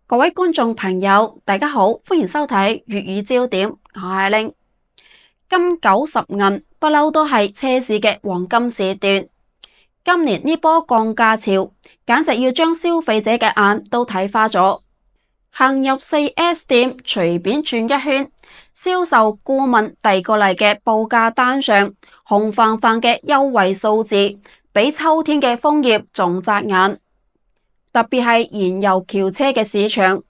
各位觀眾朋友，大家好，歡迎收睇粵語焦點，我係玲。金九十銀不嬲都係車市嘅黃金時段，今年呢波降價潮，簡直要將消費者嘅眼都睇花咗。行入 4S 店隨便轉一圈，銷售顧問遞過嚟嘅報價單上，紅泛泛嘅優惠數字，比秋天嘅楓葉仲扎眼。特別係燃油轎車嘅市場，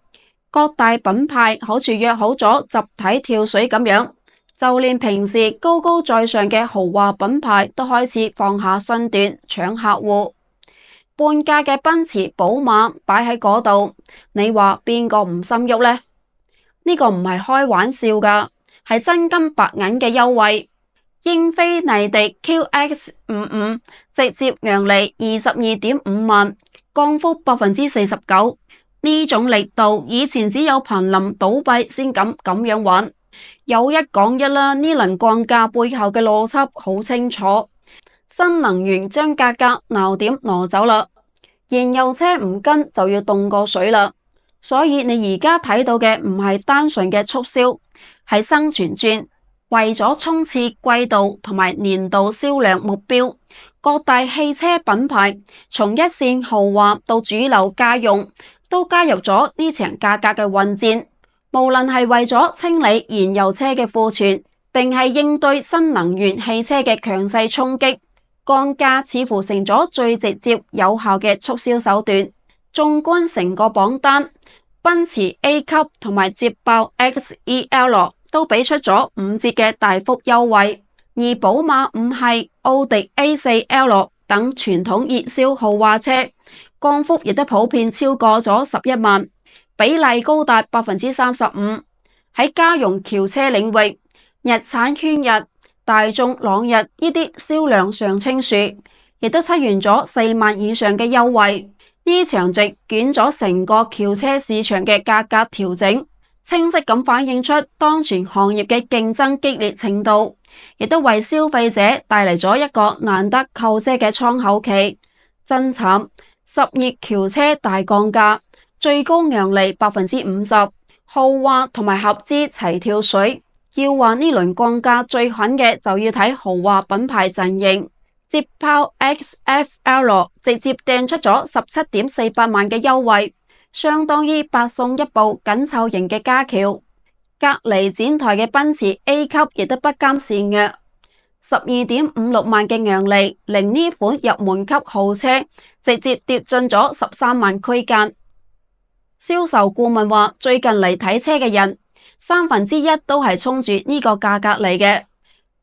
各大品牌好似約好咗集體跳水咁樣，就連平時高高在上嘅豪華品牌都開始放下身段搶客戶。半價嘅奔馳、寶馬擺喺嗰度，你話邊個唔心喐呢？呢個唔係開玩笑噶，係真金白銀嘅優惠。英菲尼迪 QX55 直接讓利22.5萬。降幅49%，呢種力度以前只有瀕臨倒閉先敢咁樣玩。有一講一啦，呢輪降價背後嘅邏輯好清楚，新能源將價格鬧點攞走啦，燃油車唔跟就要凍過水啦。所以你而家睇到嘅唔係單純嘅促銷，係生存戰。為咗衝刺季度同埋年度銷量目標，各大汽車品牌從一線豪華到主流家用都加入咗呢場價格嘅混戰。無論係為咗清理燃油車嘅庫存，定係應對新能源汽車嘅強勢衝擊，降價似乎成咗最直接有效嘅促銷手段。縱觀成個榜單，奔馳 A 級同埋捷豹 XEL 都俾出咗5折嘅大幅優惠，而寶馬五系、奧迪 A4L 等傳統熱銷豪華車降幅亦都普遍超過咗11萬，比例高達35%。喺家用轎車領域，日產軒逸、大眾朗逸呢啲銷量上清樹，亦都出現咗4萬以上嘅優惠。呢場席捲咗成個轎車市場嘅價格調整，清晰咁反映出當前行業嘅競爭激烈程度，亦都為消費者帶嚟咗一個難得購車嘅窗口期。真慘，10月轎車大降價，最高讓利50%，豪華同埋合資齊跳水。要話呢輪降價最狠嘅，就要睇豪華品牌陣營。捷豹 XFL 直接掟出咗17.48萬嘅優惠，相當於8送1部緊湊型嘅家轎。隔籬展台嘅奔馳 A 級亦都不甘示弱，12.56萬嘅讓利，令呢款入門級豪車直接跌進咗13萬區間。銷售顧問話，最近嚟睇車嘅人1/3都係衝住呢個價格嚟嘅。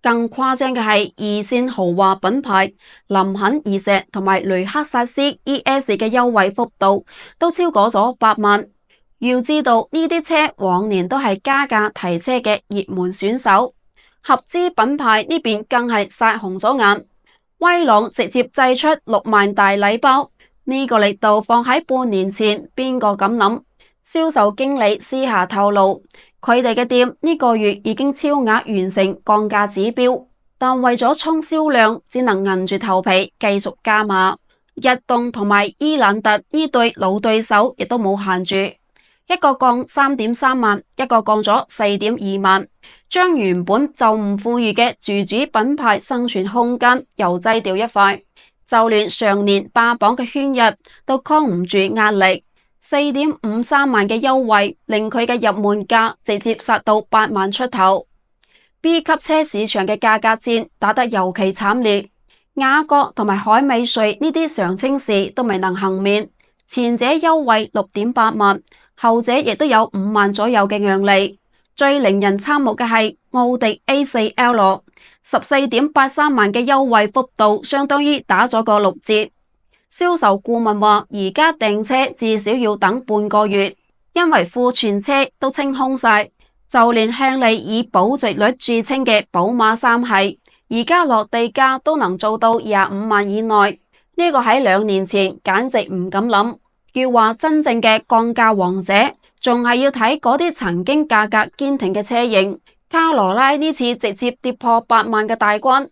更誇張嘅係二線豪華品牌林肯、宜石同埋雷克薩斯 ES 嘅優惠幅度都超過咗8萬。要知道呢啲車往年都係加價提車嘅熱門選手，合資品牌呢邊更係殺紅咗眼。威朗直接祭出6萬大禮包，呢個力度放喺半年前邊個敢諗？銷售經理私下透露，佢哋嘅店呢個月已經超額完成降價指標，但為咗衝銷量，只能硬住頭皮繼續加碼。逸動同埋伊蘭特呢對老對手亦都冇限住，一個降3.3萬，一個降咗4.2萬，將原本就唔富裕嘅自主品牌生存空間又擠掉一塊。就連上年霸榜嘅軒逸都扛唔住壓力。4.53萬嘅優惠令佢嘅入門價直接殺到8萬出頭。B 級車市場嘅價格戰打得尤其慘烈，雅閣同埋凱美瑞呢啲常青樹都未能幸免，前者優惠6.8萬，後者亦都有5萬左右嘅讓利。最令人瞠目嘅係奧迪 A4L 14.83萬嘅優惠幅度，相當於打咗個6折。銷售顧問話，而家訂車至少要等半個月，因為庫存車都清空晒。就連向嚟以保值率著稱嘅寶馬3系，而家落地價都能做到25萬以內。呢個喺2年前簡直唔敢諗。要話真正嘅降價王者，仲係要睇嗰啲曾經價格堅挺嘅車型。卡羅拉呢次直接跌破8萬嘅大關，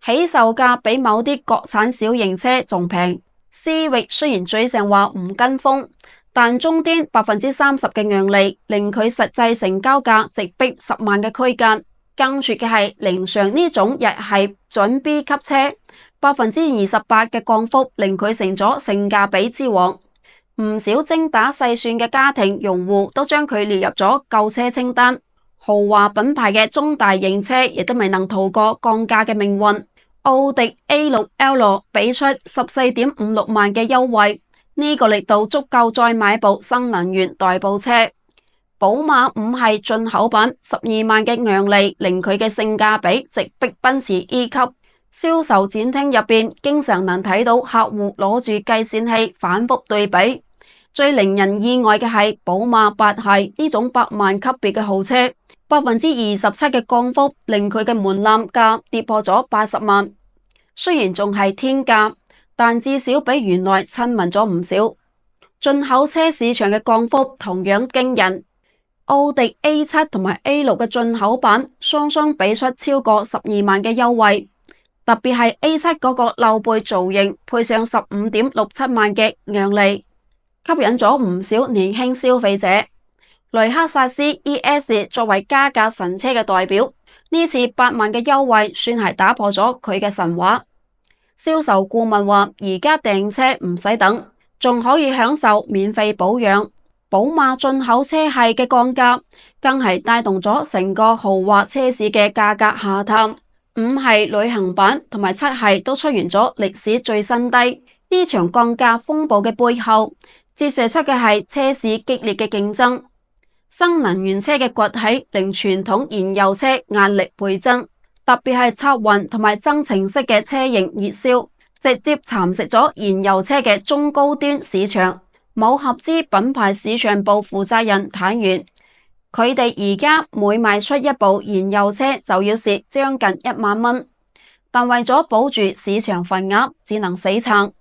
起售價比某啲國產小型車仲平。思域雖然嘴上話唔跟風，但終端30%嘅讓利令佢實際成交價直逼10萬嘅區間。更絕嘅係凌尚呢種日系準 B 級車，28%嘅降幅令佢成咗性價比之王。唔少精打細算嘅家庭用戶都將佢列入咗購車清單。豪華品牌嘅中大型車亦都未能逃過降價嘅命運。奧迪 A6L 俾出14.56萬嘅優惠，呢個力度足夠再買部新能源代步車。寶馬5系進口版12萬嘅讓利令佢嘅性價比直逼奔馳 E 級。銷售展廳入邊經常能睇到客戶攞住計算器反覆對比。最令人意外嘅係寶馬8系呢種百萬級別嘅豪車，27%嘅降幅令佢嘅門檻價跌破咗80萬。雖然仲係天價，但至少比原來親民咗唔少。進口車市場嘅降幅同樣驚人。奧迪 A7 同埋 A6 嘅進口版雙雙俾出超過12萬嘅優惠，特別係 A7 嗰個溜背造型配上15.67萬嘅讓利，吸引咗唔少年輕消費者。雷克薩斯 ES 作為加價神車嘅代表，呢次8萬嘅優惠算係打破咗佢嘅神話。銷售顧問話而家訂車唔使等，仲可以享受免費保養。寶馬進口車系嘅降價更係帶動咗成個豪華車市嘅價格下探。5系旅行版同埋7系都出現咗歷史最新低。呢場降價風暴嘅背後，折射出嘅係車市激烈嘅競爭。新能源車嘅崛起令傳統燃油車壓力倍增，特別係插混同埋增程式嘅車型熱銷，直接蠶食咗燃油車嘅中高端市場。某合資品牌市場部負責人坦言，佢哋而家每賣出一部燃油車就要蝕將近1萬蚊，但為咗保住市場份額，只能死撐。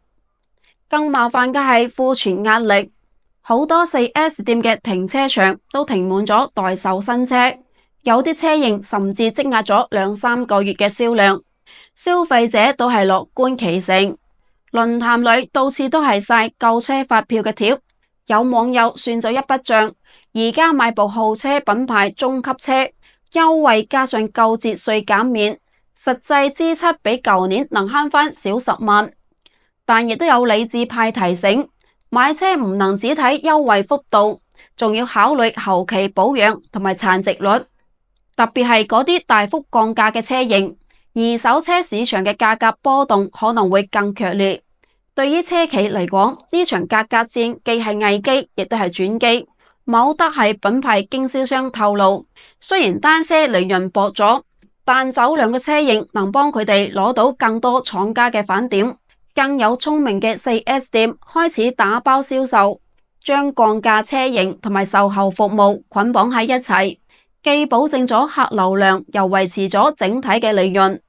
更麻煩嘅係庫存壓力，好多 4S 店嘅停車場都停滿咗待售新車，有啲車型甚至積壓咗2-3個月嘅銷量，消費者都係樂觀其成。論壇裏到處都係晒購車發票嘅貼，有網友算咗一筆賬，而家買部豪車品牌中級車，優惠加上購置稅減免，實際支出比舊年能慳翻少10萬。但亦都有理智派提醒，買車唔能只睇優惠幅度，仲要考慮後期保養同埋殘值率，特別係嗰啲大幅降價嘅車型，二手車市場嘅價格波動可能會更劇烈。對於車企嚟講，呢場價格戰既係危機，亦都係轉機。某德系品牌經銷商透露，雖然單車利潤薄咗，但走量嘅車型能幫佢哋攞到更多廠家嘅返點。更有聰明嘅 4S 店開始打包銷售，將降價車型同埋售後服務捆綁喺一齊，既保證咗客流量，又維持咗整體嘅利潤。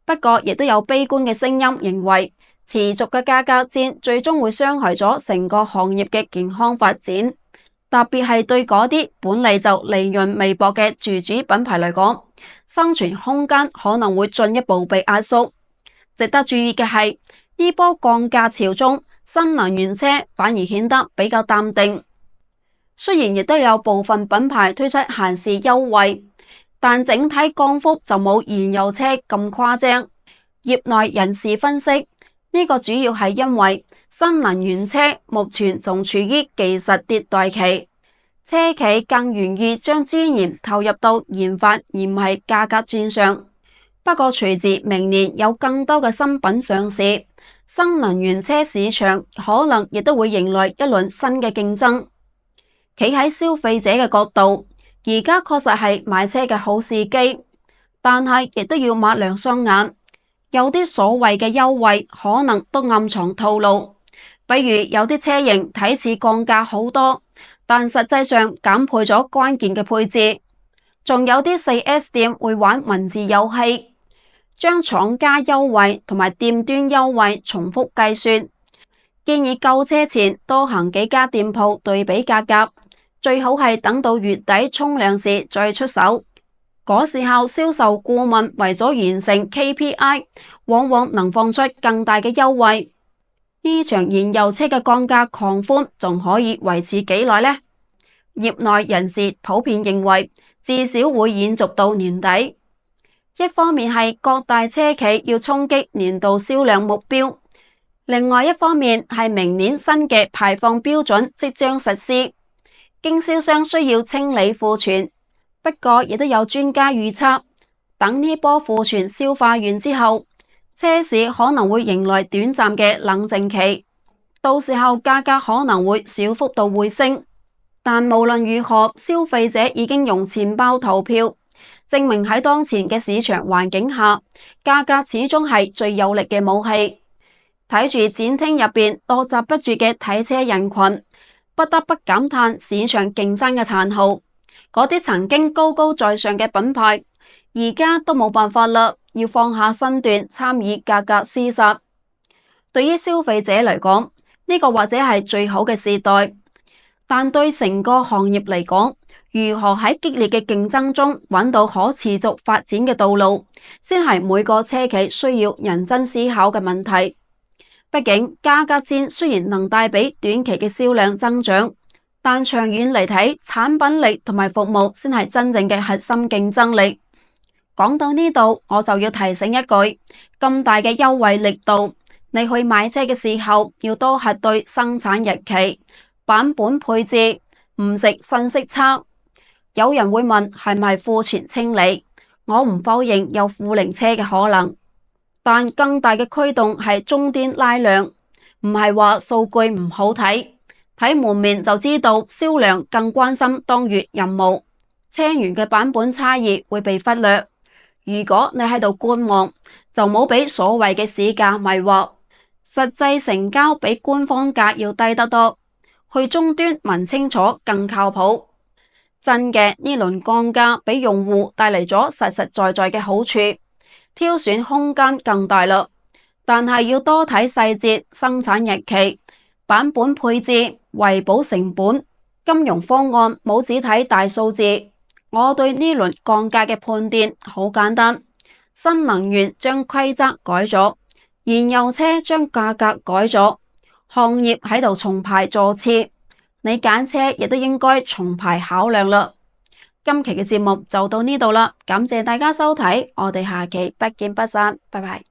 不過，亦都有悲觀嘅聲音認為，持續嘅價格戰最終會傷害咗成個行業嘅健康發展，特別係對嗰啲本嚟就利潤微薄嘅自主品牌嚟講，生存空間可能會進一步被壓縮。值得注意嘅係，呢波降價潮中，新能源車反而顯得比較淡定。雖然亦都有部分品牌推出限時優惠，但整體降幅就冇燃油車咁誇張。業內人士分析，呢個主要係因為新能源車目前仲處於技術迭代期，車企更願意將資源投入到研發，而唔係價格戰上。不過隨住明年有更多嘅新品上市，新能源車市場可能亦都會迎來一輪新嘅競爭。企喺消費者嘅角度，而家確實係買車嘅好時機，但係亦都要抹亮雙眼。有啲所謂嘅優惠可能都暗藏套路，比如有啲車型睇似降價好多，但實際上減配咗關鍵嘅配置。仲有啲 4S 店會玩文字遊戲，將廠家優惠同埋店端優惠重複計算，建議購車前多行幾家店鋪對比價格，最好係等到月底衝量時再出手。嗰時候銷售顧問為咗完成 KPI， 往往能放出更大嘅優惠。呢場燃油車嘅降價狂歡仲可以維持幾耐呢？業內人士普遍認為，至少會延續到年底。一方面係各大車企要衝擊年度銷量目標，另外一方面係明年新嘅排放標準即將實施，經銷商需要清理庫存。不過亦都有專家預測，等呢波庫存消化完之後，車市可能會迎來短暫嘅冷靜期，到時候價格可能會小幅度回升。但無論如何，消費者已經用錢包投票，證明喺當前嘅市場環境下，價格始終係最有力嘅武器。睇住展廳入邊多閘不住嘅睇車人群，不得不感嘆市場競爭嘅殘酷。嗰啲曾經高高在上嘅品牌，而家都冇辦法啦，要放下身段參與價格廝殺。對於消費者嚟講，呢個或者係最好嘅時代。但對成個行業嚟講，如何喺激烈嘅競爭中揾到可持續發展嘅道路，先係每個車企需要認真思考嘅問題。畢竟價格戰雖然能帶俾短期嘅銷量增長，但長遠嚟睇，產品力同埋服務先係真正嘅核心競爭力。講到呢度，我就要提醒一句，咁大嘅優惠力度，你去買車嘅時候要多核對生產日期、版本配置，唔食信息差。有人會問係咪庫存清理？我唔否認有負零車嘅可能，但更大嘅驅動係終端拉量，唔係話數據唔好睇，睇門面就知道銷量更關心當月任務，車源嘅版本差異會被忽略。如果你喺度觀望，就冇俾所謂嘅市價迷惑，實際成交比官方價要低得多。去終端問清楚更靠譜。真嘅，呢輪降價俾用戶帶嚟咗實實在在嘅好處，挑選空間更大啦。但係要多睇細節、生產日期、版本配置、維保成本、金融方案，冇只睇大數字。我對呢輪降價嘅判斷好簡單，新能源將規則改咗，燃油車將價格改咗。行業喺度重排座次，你揀車亦都應該重排考量啦。今期嘅節目就到呢度啦，感謝大家收睇，我哋下期不見不散，拜拜。